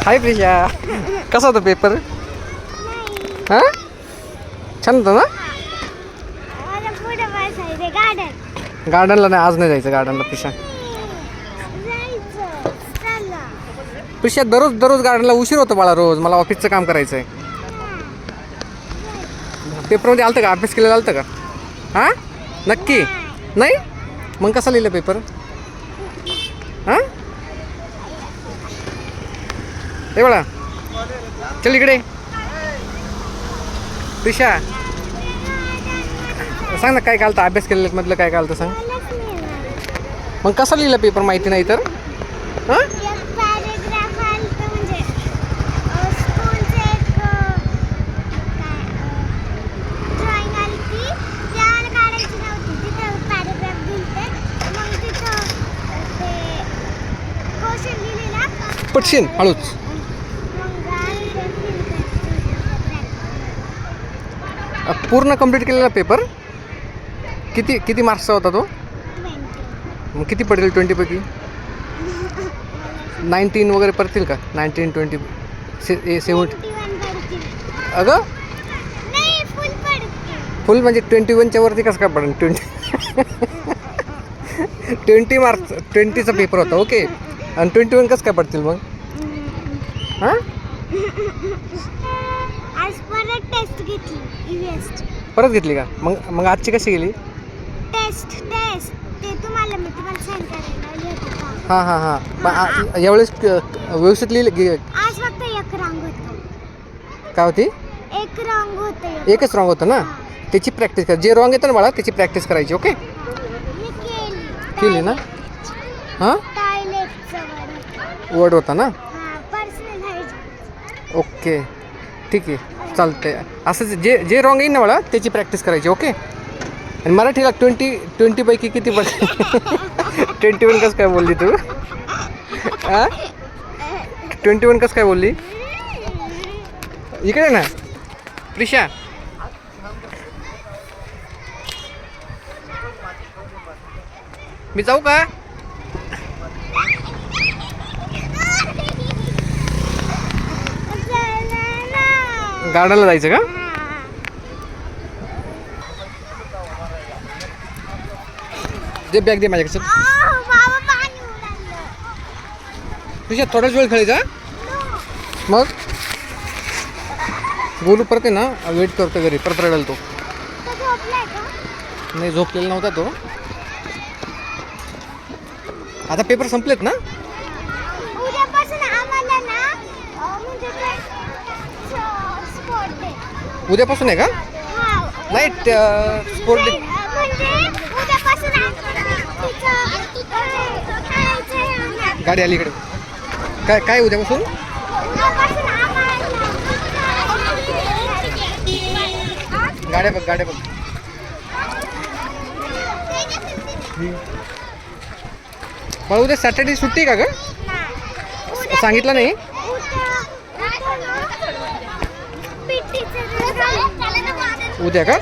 हाय प्रिशा, कसा होता पेपर? हां छान होता ना? गार्डनला नाही, आज नाही जायचं गार्डनला प्रिशा. प्रिशा दररोज गार्डनला उशीर होतो मला, रोज मला ऑफिसचं काम करायचं आहे. पेपरमध्ये आलं का? अभ्यास केलेला आलं का? हां नक्की नाही? मग कसा लिहिलं पेपर? हां ते बळा चल इकडे. प्रिशा सांग ना, काय घालतं अभ्यास केलेलं मधलं, काय घालतं सांग. मग कसा लिहिलं पेपर माहिती नाही तर? हां पटशीन हळूच. पूर्ण कंप्लीट केलेला पेपर किती मार्क्सचा होता तो? मग किती पडेल 20 पैकी? 19 वगैरे पडतील का? 19 20 70? अगं फुल म्हणजे 21च्या वरती कसं काय पडेल? 20 मार्क्स 20चा पेपर होता ओके, आणि 21 कसं काय पडतील मग? हां परत घेतली का? मग आजची कशी गेली? हां यावेळेस व्यवस्थित लिहिली? काय होती? एकच रॉंग होतं ना, त्याची प्रॅक्टिस कर. जे रॉंग येतं ना बाळा त्याची प्रॅक्टिस करायची ओके. केली ना? हां वर्ड होता ना, ओके ठीक आहे चालतंय. असं जे रॉंग येईल ना बाळा त्याची प्रॅक्टिस करायची ओके. आणि मराठीला 20 पैकी किती पडले? 21 कसं काय बोलली तू? हां 21 कसं काय बोलली? इकडे ना प्रिशा. मी जाऊ का? गार्डनला जायचं का? दे बॅग दे माझ्याकडे. तुझ्या थोडाच वेळ खेळायचा मग बोलू परत आहे ना, वेट करतो घरी, परत रडेल तो. नाही झोपलेला नव्हता तो. आता पेपर संपलेत ना? उद्यापासून आहे का? नाही स्पोर्ट डे गाडी आली इकडे. काय उद्यापासून? गाड्या बघ. मला उद्या सॅटर्डे सुट्टी का ग? सांगितलं नाही. उद्या का?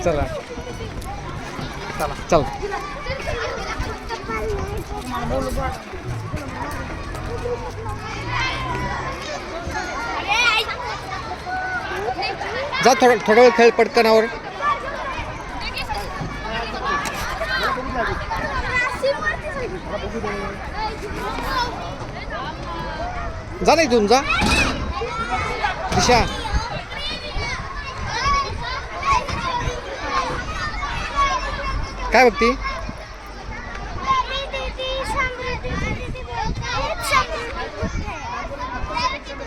चला चल. जा थोडा वेळ खेळ पटकनावर. जा नाही इथून जा दिशा. काय बघती?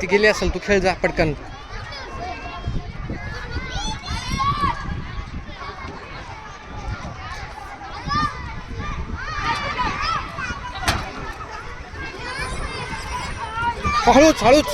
ती गेली असेल, तू खेळ जा पटकन. हळूच.